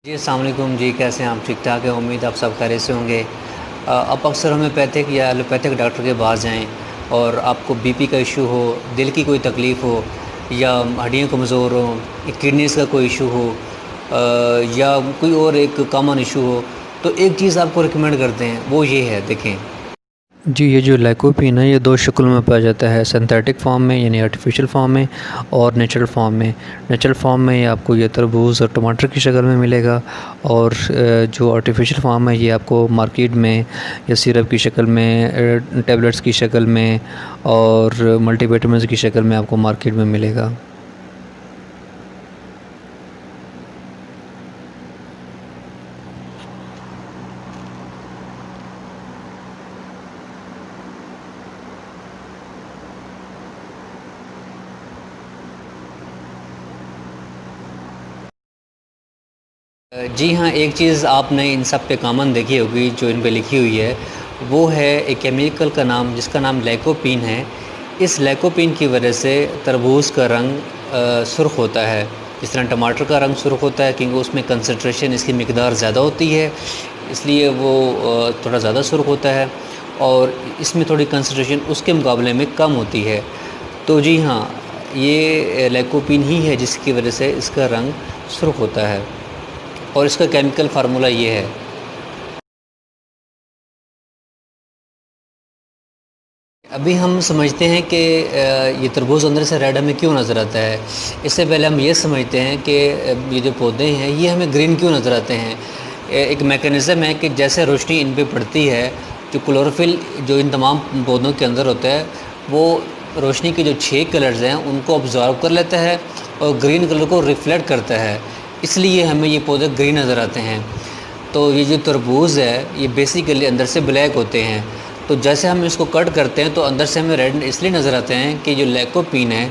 जी अस्सलाम वालेकुम जी, कैसे हैं आप? ठीक ठाक है, उम्मीद आप सब खैरियत से होंगे। अब अक्सर होम्योपैथिक या एलोपैथिक डॉक्टर के पास जाएं और आपको बीपी का इशू हो, दिल की कोई तकलीफ़ हो या हड्डियाँ कमज़ोर हों, किडनीज़ का कोई इशू हो या कोई और एक कॉमन इशू हो, तो एक चीज़ आपको रिकमेंड करते हैं, वो ये है, देखें। जी, ये जो लाइकोपीन है ये दो शक्ल में पाया जाता है, सिंथेटिक फॉर्म में यानी आर्टिफिशियल फॉर्म में और नेचुरल फॉर्म में। नेचुरल फॉर्म में ये आपको ये तरबूज और टमाटर की शक्ल में मिलेगा और जो आर्टिफिशियल फॉर्म है ये आपको मार्केट में या सिरप की शक्ल में, टैबलेट्स की शक्ल में और मल्टीविटामिन्स की शक्ल में आपको मार्केट में मिलेगा। जी हाँ, एक चीज़ आपने इन सब पे कॉमन देखी होगी जो इन पे लिखी हुई है, वो है एक केमिकल का नाम जिसका नाम लाइकोपीन है। इस लाइकोपीन की वजह से तरबूज़ का रंग सुर्ख़ होता है, जिस तरह टमाटर का रंग सुर्ख़ होता है क्योंकि उसमें कंसंट्रेशन इसकी मिक़दार ज़्यादा होती है, इसलिए वो थोड़ा ज़्यादा सुर्ख़ होता है और इसमें थोड़ी कंसंट्रेशन उसके मुकाबले में कम होती है। तो जी हाँ, ये लाइकोपीन ही है जिसकी वजह से इसका रंग सुर्ख़ होता है और इसका केमिकल फार्मूला ये है। अभी हम समझते हैं कि ये तरबूज़ अंदर से रेड हमें क्यों नज़र आता है। इससे पहले हम ये समझते हैं कि ये जो पौधे हैं ये हमें ग्रीन क्यों नज़र आते हैं। एक मैकेनिज़्म है कि जैसे रोशनी इन पे पड़ती है, जो क्लोरोफिल जो इन तमाम पौधों के अंदर होता है, वो रोशनी के जो 6 कलर्स हैं उनको ऑब्ज़ॉर्व कर लेता है और ग्रीन कलर को रिफ्लेक्ट करता है, इसलिए हमें ये पौधे ग्रीन नज़र आते हैं। तो ये जो तरबूज़ है ये बेसिकली अंदर से ब्लैक होते हैं। तो जैसे हम इसको कट करते हैं तो अंदर से हमें रेड इसलिए नज़र आते हैं कि जो लाइकोपीन है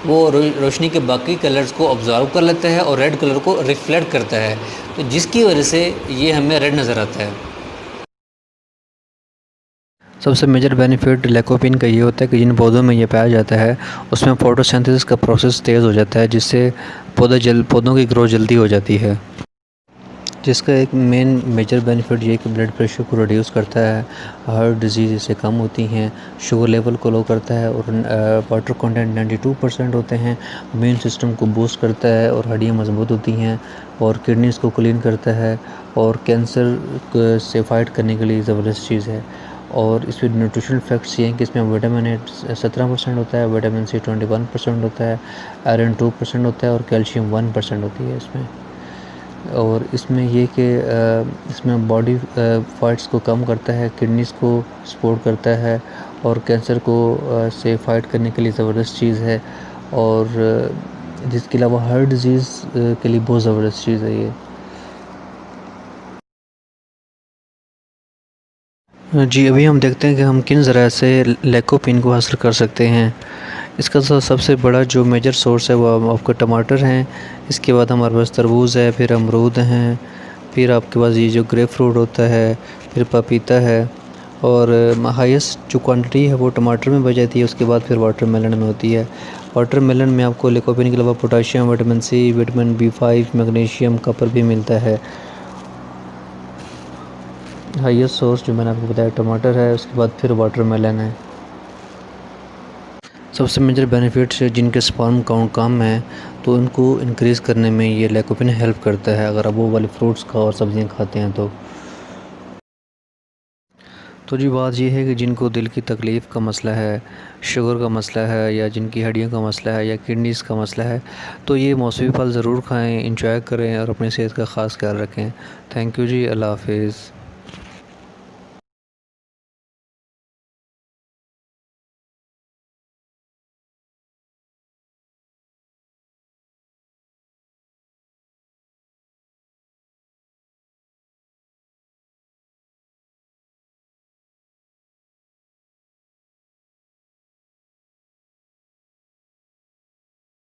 वो रोशनी के बाकी कलर्स को ऑब्ज़र्व कर लेता है और रेड कलर को रिफ्लेक्ट करता है, तो जिसकी वजह से ये हमें रेड नज़र आता है। सबसे मेजर बेनिफिट लाइकोपीन का ये होता है कि जिन पौधों में ये पाया जाता है उसमें फोटोसिंथेसिस का प्रोसेस तेज़ हो जाता है, जिससे पौधों की ग्रोथ जल्दी हो जाती है। जिसका एक मेन मेजर बेनिफिट ये कि ब्लड प्रेशर को रिड्यूस करता है, हार्ट डिजीज़ इससे कम होती हैं, शुगर लेवल को लो करता है और वाटर कंटेंट 92% होते हैं, इम्यून सिस्टम को बूस्ट करता है और हड्डियाँ मजबूत होती हैं और किडनीज़ को क्लीन करता है और कैंसर से फाइट करने के लिए ज़बरदस्त चीज़ है। और इसमें न्यूट्रिशनल फैक्ट्स ये हैं कि इसमें विटामिन ए 17% होता है, विटामिन सी 21% होता है, आयरन 2% होता है और कैल्शियम 1% होती है इसमें। और इसमें ये कि इसमें बॉडी फैट्स को कम करता है, किडनीज़ को सपोर्ट करता है और कैंसर को से फाइट करने के लिए ज़बरदस्त चीज़ है और जिसके अलावा हार्ट डिज़ीज़ के लिए बहुत ज़बरदस्त चीज़ है ये। जी, अभी हम देखते हैं कि हम किन ज़राए से लाइकोपीन को हासिल कर सकते हैं। इसका सबसे बड़ा जो मेजर सोर्स है वो आपका टमाटर हैं, इसके बाद हमारे पास तरबूज़ है, फिर अमरूद हैं, फिर आपके पास ये जो ग्रेप फ्रूट होता है, फिर पपीता है और हाईएस्ट जो क्वांटिटी है वो टमाटर में पाई जाती है, उसके बाद फिर वाटरमेलन में होती है। वाटरमेलन में आपको लाइकोपीन के अलावा potassium, vitamin C, vitamin B5, magnesium, copper भी मिलता है। हाईएस्ट सोर्स जो मैंने आपको बताया टमाटर है, उसके बाद फिर वाटरमेलन है। सबसे मेजर बेनिफिट्स जिनके स्पर्म काउंट कम है तो उनको इंक्रीज़ करने में ये लाइकोपीन हेल्प करता है, अगर आप वो वाले फ्रूट्स का और सब्जियां खाते हैं तो। जी बात ये है कि जिनको दिल की तकलीफ़ का मसला है, शुगर का मसला है या जिनकी हड्डियों का मसला है या किडनीज़ का मसला है, तो ये मौसमी फल ज़रूर खाएं, इंजॉय करें और अपनी सेहत का ख़ास ख्याल रखें। थैंक यू जी, अल्लाह हाफ़िज़।